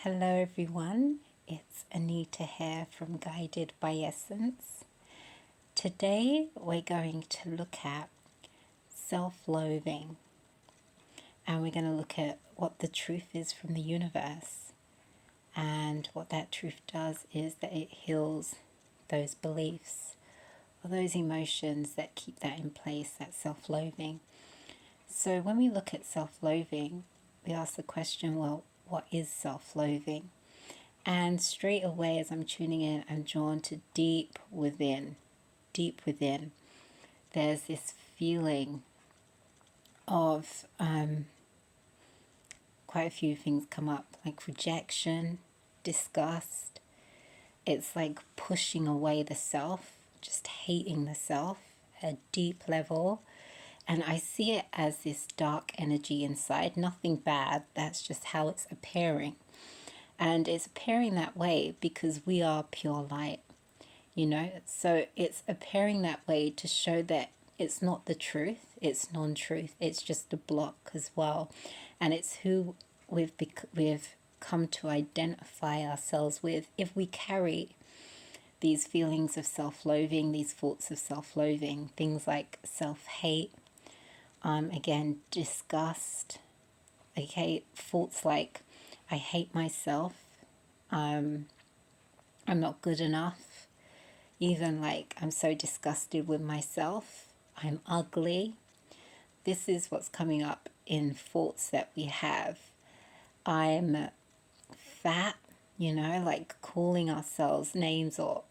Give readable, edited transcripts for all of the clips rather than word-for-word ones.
Hello everyone, it's Anita here from Guided by Essence. Today we're going to look at self-loathing, and we're going to look at what the truth is from the universe. And what that truth does is that it heals those beliefs or those emotions that keep that in place, that self-loathing. So when we look at self-loathing, we ask the question, well, what is self-loathing? And straight away, as I'm tuning in, I'm drawn to deep within. Deep within, there's this feeling of quite a few things come up, like rejection, disgust. It's like pushing away the self, just hating the self at a deep level. And I see it as this dark energy inside, nothing bad, that's just how it's appearing. And it's appearing that way because we are pure light, So it's appearing that way to show that it's not the truth, it's non-truth, it's just a block as well. And it's who we've come to identify ourselves with if we carry these feelings of self-loathing, these thoughts of self-loathing, things like self-hate, again, disgust, okay, thoughts like I hate myself, I'm not good enough, even like I'm so disgusted with myself, I'm ugly. This is what's coming up in thoughts that we have. I'm fat, like calling ourselves names or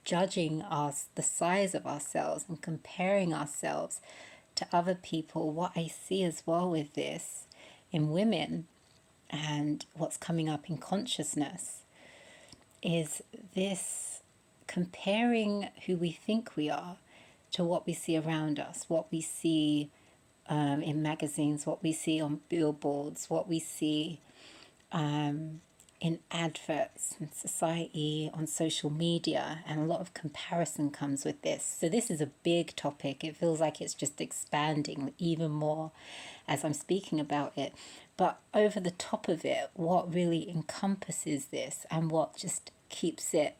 judging us, the size of ourselves, and comparing ourselves to other people. What I see as well with this in women and what's coming up in consciousness is this comparing who we think we are to what we see around us, what we see in magazines, what we see on billboards, what we see in adverts in society, on social media, and a lot of comparison comes with this. So this is a big topic. It feels like it's just expanding even more as I'm speaking about it. But over the top of it, what really encompasses this and what just keeps it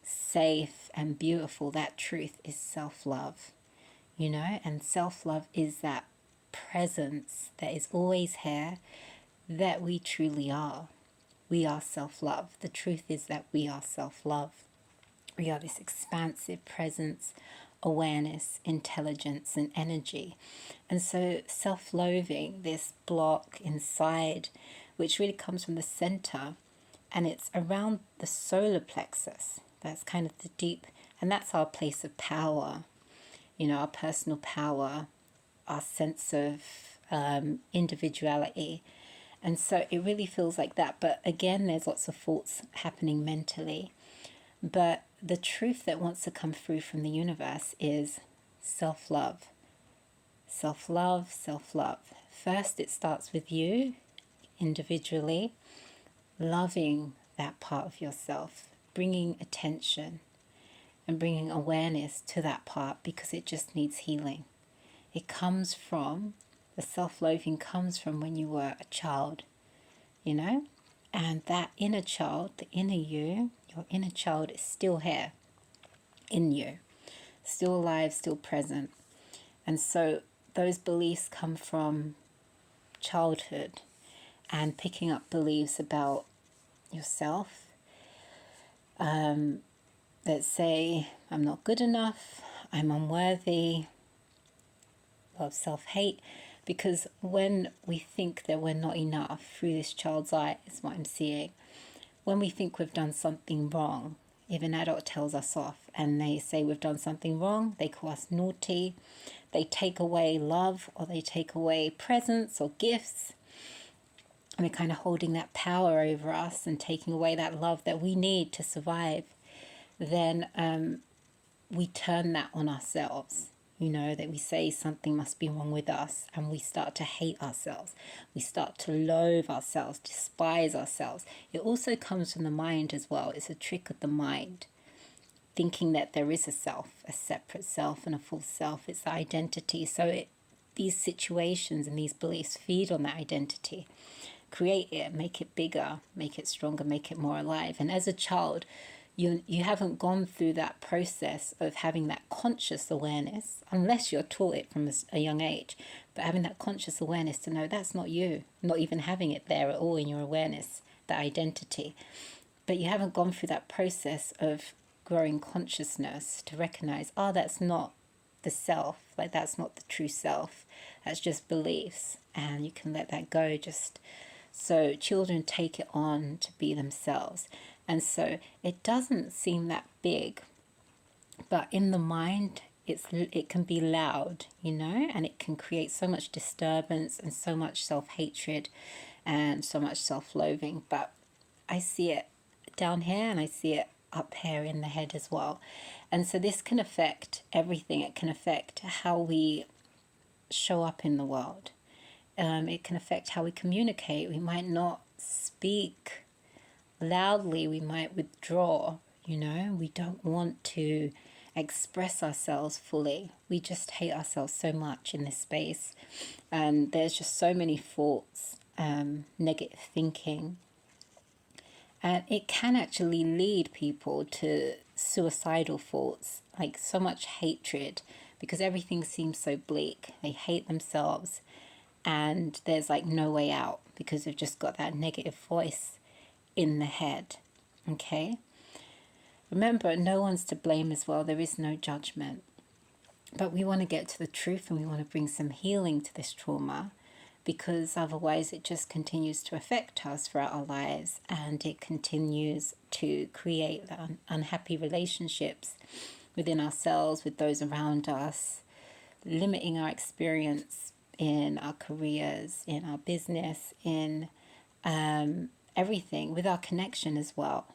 safe and beautiful, that truth, is self-love, and self-love is that presence that is always here, that we truly are. We are self-love. The truth is that we are self-love. We are this expansive presence, awareness, intelligence, and energy. And so self-loathing, this block inside, which really comes from the center, and it's around the solar plexus. That's kind of the deep, and that's our place of power, our personal power, our sense of individuality. And so it really feels like that. But again, there's lots of thoughts happening mentally. But the truth that wants to come through from the universe is self-love. Self-love, self-love. First, it starts with you individually, loving that part of yourself, bringing attention and bringing awareness to that part because it just needs healing. It comes from, the self-loathing comes from when you were a child, and that inner child, the inner you, your inner child is still here in you, still alive, still present. And so those beliefs come from childhood and picking up beliefs about yourself that say, I'm not good enough, I'm unworthy, a lot of self-hate. Because when we think that we're not enough, through this child's eye is what I'm seeing, when we think we've done something wrong, if an adult tells us off and they say we've done something wrong, they call us naughty, they take away love or they take away presents or gifts, and they're kind of holding that power over us and taking away that love that we need to survive, then we turn that on ourselves. That we say something must be wrong with us, and we start to hate ourselves. We start to loathe ourselves, despise ourselves. It also comes from the mind as well. It's a trick of the mind, thinking that there is a self, a separate self and a full self. It's the identity. So these situations and these beliefs feed on that identity. create it, make it bigger, make it stronger, make it more alive. And as a child, you haven't gone through that process of having that conscious awareness, unless you're taught it from a young age. But having that conscious awareness to know that's not you, not even having it there at all in your awareness, that identity. But you haven't gone through that process of growing consciousness to recognize, oh, that's not the self, like that's not the true self, that's just beliefs, and you can let that go. Just so children take it on to be themselves. And so it doesn't seem that big, but in the mind it can be loud, and it can create so much disturbance and so much self-hatred and so much self-loathing. But I see it down here and I see it up here in the head as well. And so this can affect everything. It can affect how we show up in the world. It can affect how we communicate. We might not speak loudly, we might withdraw, we don't want to express ourselves fully. We just hate ourselves so much in this space. And there's just so many thoughts, negative thinking. And it can actually lead people to suicidal thoughts, like so much hatred, because everything seems so bleak. They hate themselves and there's like no way out because they've just got that negative voice in the head. Okay? Remember, no one's to blame as well. There is no judgment. But we want to get to the truth and we want to bring some healing to this trauma, because otherwise it just continues to affect us throughout our lives and it continues to create unhappy relationships within ourselves, with those around us, limiting our experience in our careers, in our business, in everything, with our connection as well.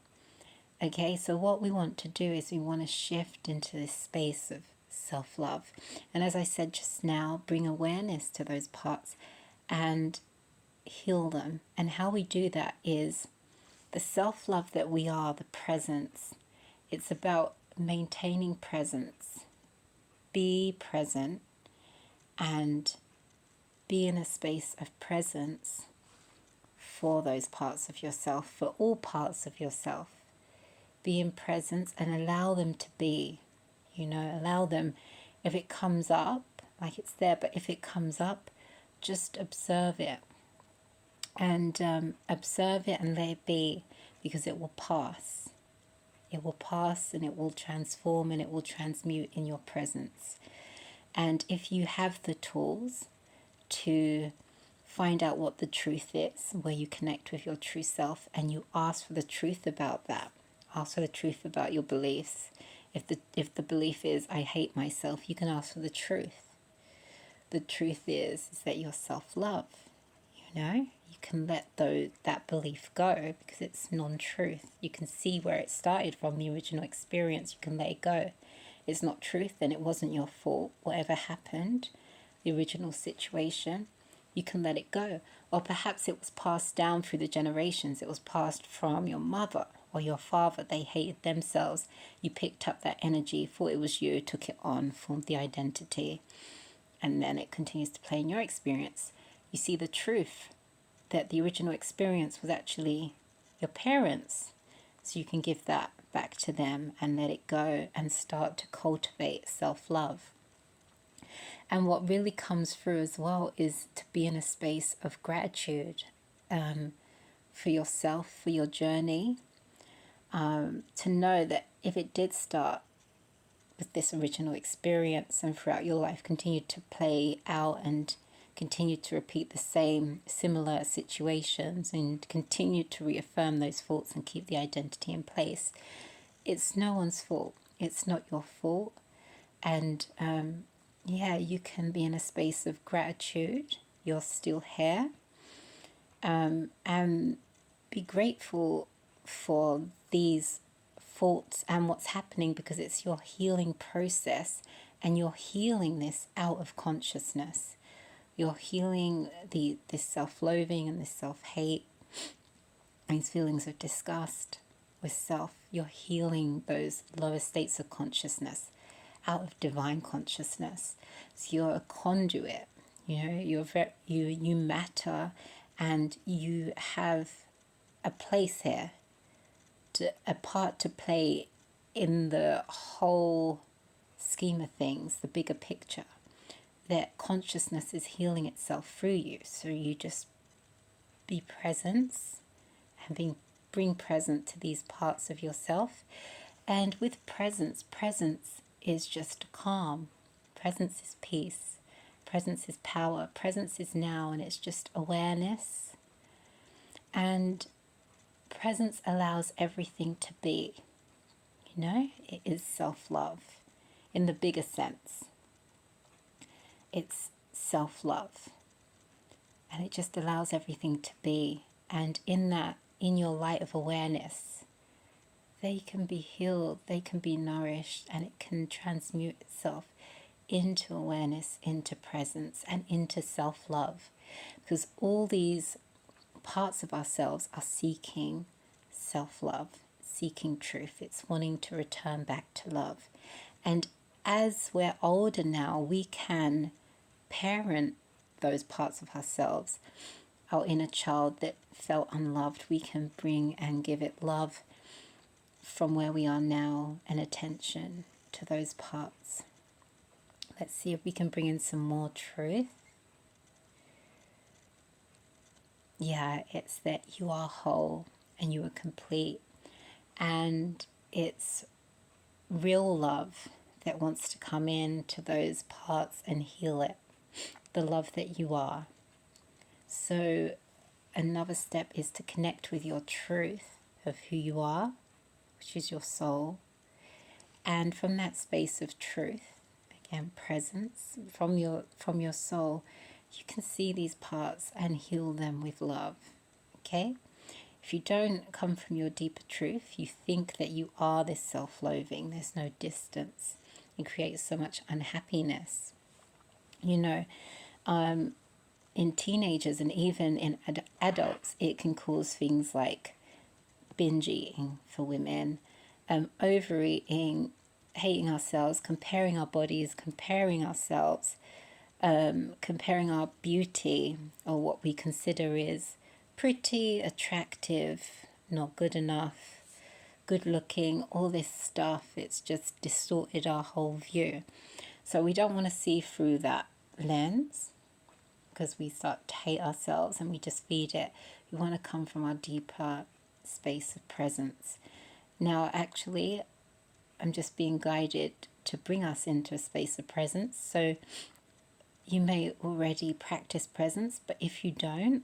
Okay, so what we want to do is we want to shift into this space of self-love. And as I said just now, bring awareness to those parts and heal them. And how we do that is the self-love that we are, the presence. It's about maintaining presence. Be present and be in a space of presence for those parts of yourself, for all parts of yourself. Be in presence and allow them to be, allow them. If it comes up, like it's there, but if it comes up, just observe it. And observe it and let it be, because it will pass. It will pass and it will transform and it will transmute in your presence. And if you have the tools to find out what the truth is, where you connect with your true self and you ask for the truth about that, ask for the truth about your beliefs. If the belief is, I hate myself, you can ask for the truth. The truth is that you're self-love, You can let that belief go because it's non-truth. You can see where it started from, the original experience. You can let it go. It's not truth, then it wasn't your fault. Whatever happened, the original situation, you can let it go. Or perhaps it was passed down through the generations. It was passed from your mother or your father. They hated themselves. You picked up that energy, thought it was you, took it on, formed the identity. And then it continues to play in your experience. You see the truth that the original experience was actually your parents. So you can give that back to them and let it go and start to cultivate self-love. And what really comes through as well is to be in a space of gratitude for yourself, for your journey, to know that if it did start with this original experience and throughout your life continue to play out and continue to repeat the same similar situations and continue to reaffirm those thoughts and keep the identity in place, it's no one's fault. It's not your fault. And you can be in a space of gratitude. You're still here. And be grateful for these thoughts and what's happening, because it's your healing process and you're healing this out of consciousness. You're healing this self-loathing and this self-hate, these feelings of disgust with self. You're healing those lower states of consciousness out of divine consciousness. So you're a conduit. You matter, And you have a place here, a part to play in the whole scheme of things, the bigger picture, that consciousness is healing itself through you. So you just be presence and bring present to these parts of yourself. And with presence is just calm. Presence is peace. Presence is power. Presence is now, and it's just awareness. And presence allows everything to be. You know, it is self-love in the bigger sense. It's self-love. And it just allows everything to be. And in that, in your light of awareness, they can be healed, they can be nourished, and it can transmute itself into awareness, into presence, and into self-love. Because all these parts of ourselves are seeking self-love, seeking truth. It's wanting to return back to love. And as we're older now, we can parent those parts of ourselves. Our inner child that felt unloved, we can bring and give it love from where we are now, and attention to those parts. Let's see if we can bring in some more truth. Yeah, it's that you are whole and you are complete, and it's real love that wants to come in to those parts and heal it, the love that you are. So another step is to connect with your truth of who you are, which is your soul. And from that space of truth, again, presence, from your soul, you can see these parts and heal them with love. Okay? If you don't come from your deeper truth, you think that you are this self-loathing. There's no distance. It creates so much unhappiness. You know, in teenagers and even in adults, it can cause things like binge eating for women, overeating, hating ourselves, comparing our bodies, comparing ourselves, comparing our beauty, or what we consider is pretty, attractive, not good enough, good looking, all this stuff. It's just distorted our whole view. So we don't want to see through that lens, because we start to hate ourselves and we just feed it. We want to come from our deeper space of presence. Now, actually, I'm just being guided to bring us into a space of presence. So you may already practice presence, but if you don't,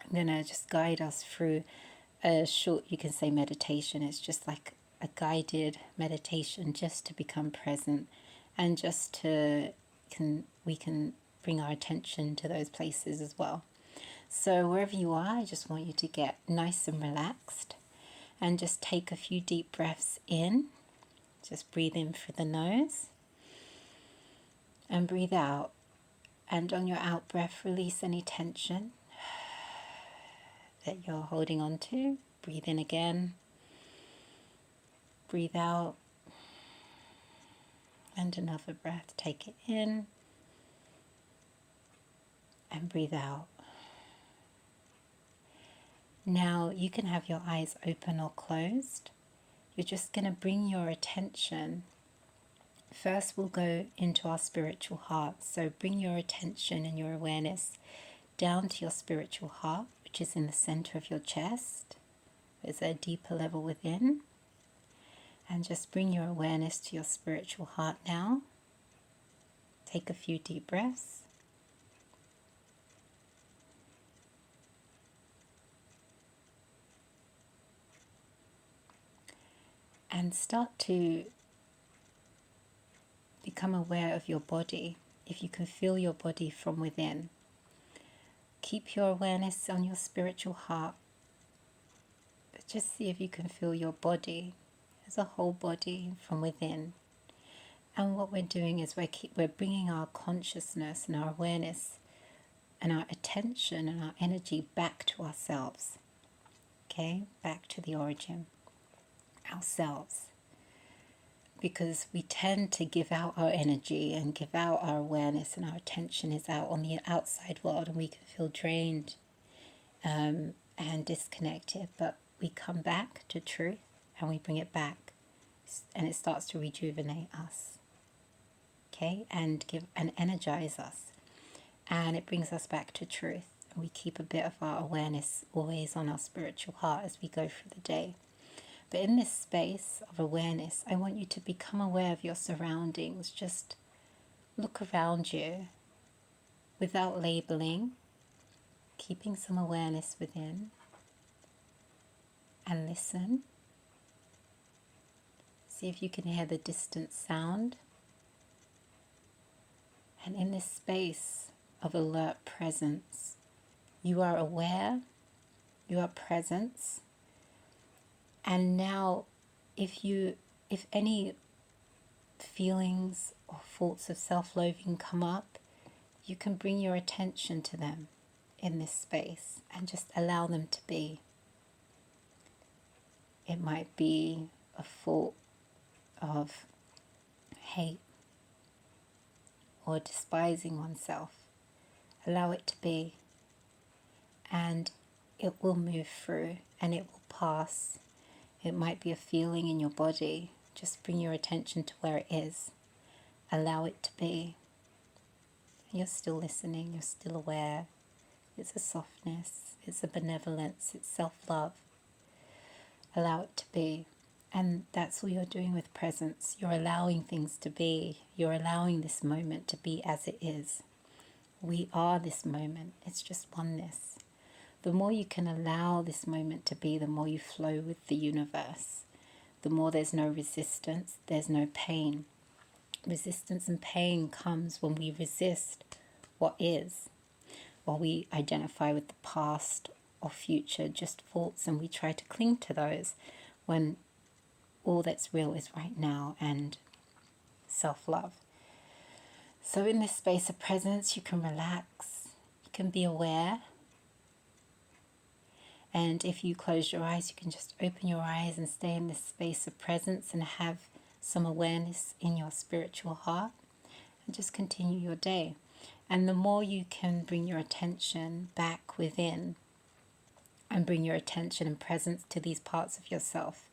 I'm going to just guide us through a short, you can say, meditation. It's just like a guided meditation just to become present, and just to we can bring our attention to those places as well. So wherever you are, I just want you to get nice and relaxed and just take a few deep breaths in. Just breathe in through the nose and breathe out. And on your out breath, release any tension that you're holding on to. Breathe in again. Breathe out. And another breath. Take it in and breathe out. Now you can have your eyes open or closed. You're just going to bring your attention. First, we'll go into our spiritual heart. So bring your attention and your awareness down to your spiritual heart, which is in the center of your chest. There's a deeper level within. And just bring your awareness to your spiritual heart now. Take a few deep breaths. And start to become aware of your body. If you can feel your body from within, keep your awareness on your spiritual heart, but just see if you can feel your body as a whole body from within. And what we're doing is we're bringing our consciousness and our awareness and our attention and our energy back to ourselves. Okay, back to the origin, ourselves. Because we tend to give out our energy and give out our awareness, and our attention is out on the outside world, and we can feel drained. and disconnected, but we come back to truth and we bring it back, and it starts to rejuvenate us, okay, and give and energize us, and it brings us back to truth. And we keep a bit of our awareness always on our spiritual heart as we go through the day. But in this space of awareness, I want you to become aware of your surroundings. Just look around you without labeling, keeping some awareness within, and listen. See if you can hear the distant sound. And in this space of alert presence, you are aware, you are presence. And now if any feelings or thoughts of self-loathing come up, you can bring your attention to them in this space and just allow them to be. It might be a thought of hate or despising oneself. Allow it to be, and it will move through and it will pass. It might be a feeling in your body. Just bring your attention to where it is. Allow it to be. You're still listening, you're still aware. It's a softness, it's a benevolence, it's self-love. Allow it to be. And that's all you're doing with presence. You're allowing things to be. You're allowing this moment to be as it is. We are this moment. It's just oneness. The more you can allow this moment to be, the more you flow with the universe. The more there's no resistance, there's no pain. Resistance and pain comes when we resist what is, or we identify with the past or future, just thoughts, and we try to cling to those when all that's real is right now and self-love. So in this space of presence, you can relax, you can be aware. And if you close your eyes, you can just open your eyes and stay in this space of presence and have some awareness in your spiritual heart and just continue your day. And the more you can bring your attention back within and bring your attention and presence to these parts of yourself,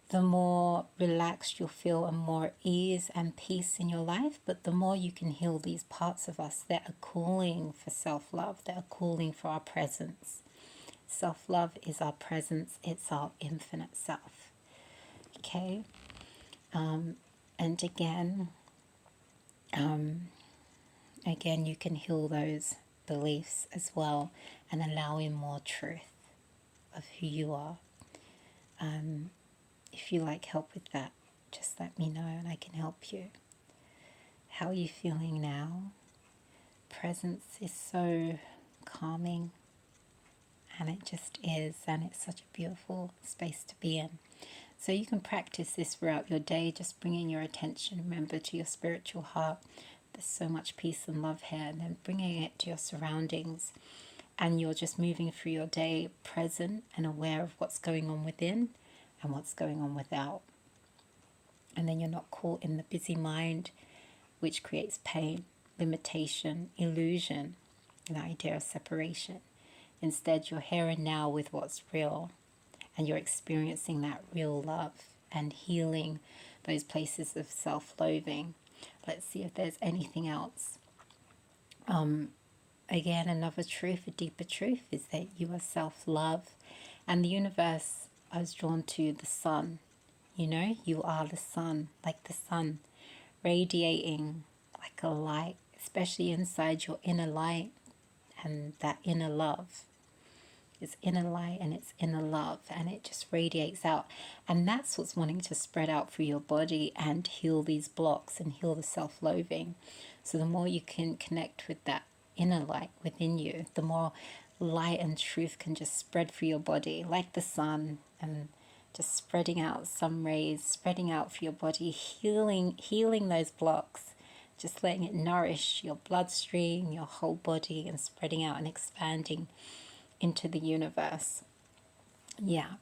the more relaxed you'll feel and more ease and peace in your life. But the more you can heal these parts of us that are calling for self-love, that are calling for our presence. Self-love is our presence. It's our infinite self. Okay? And again, you can heal those beliefs as well and allow in more truth of who you are. If you like help with that, just let me know and I can help you. How are you feeling now? Presence is so calming, and it just is, and it's such a beautiful space to be in. So you can practice this throughout your day, just bringing your attention, remember, to your spiritual heart. There's so much peace and love here, and then bringing it to your surroundings. And you're just moving through your day present and aware of what's going on within and what's going on without. And then you're not caught in the busy mind, which creates pain, limitation, illusion, the idea of separation. Instead, you're here and now with what's real, and you're experiencing that real love and healing those places of self-loathing. Let's see if there's anything else. Again, another truth, a deeper truth, is that you are self-love. And the universe, I was drawn to the sun. You know, you are the sun, like the sun, radiating like a light, especially inside your inner light and that inner love. It's inner light and it's inner love, and it just radiates out. And that's what's wanting to spread out through your body and heal these blocks and heal the self-loathing. So the more you can connect with that inner light within you, the more light and truth can just spread through your body like the sun, and just spreading out, sun rays spreading out through your body, healing those blocks, just letting it nourish your bloodstream, your whole body, and spreading out and expanding into the universe. Yeah,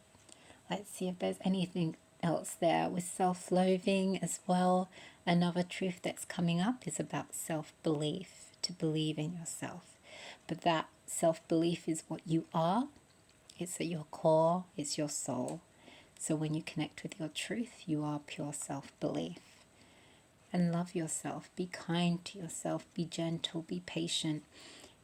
let's see if there's anything else there with self-loathing as well. Another truth that's coming up is about self-belief, to believe in yourself. But that self-belief is what you are. It's at your core, it's your soul. So when you connect with your truth, you are pure self-belief. And love yourself. Be kind to yourself. Be gentle. Be patient.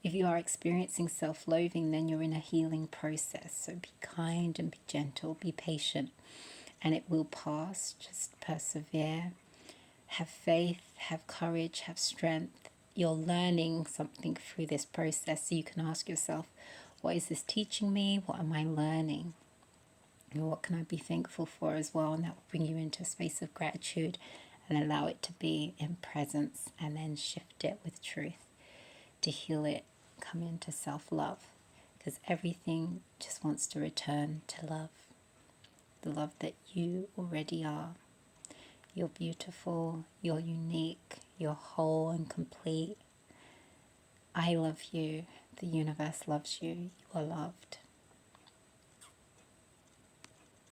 If you are experiencing self-loathing, then you're in a healing process. So be kind and be gentle. Be patient. And it will pass. Just persevere. Have faith. Have courage. Have strength. You're learning something through this process. So you can ask yourself, what is this teaching me? What am I learning? And what can I be thankful for as well? And that will bring you into a space of gratitude and allow it to be in presence, and then shift it with truth to heal it, come into self-love, because everything just wants to return to love, the love that you already are. You're beautiful, you're unique, you're whole and complete. I love you, the universe loves you, you are loved.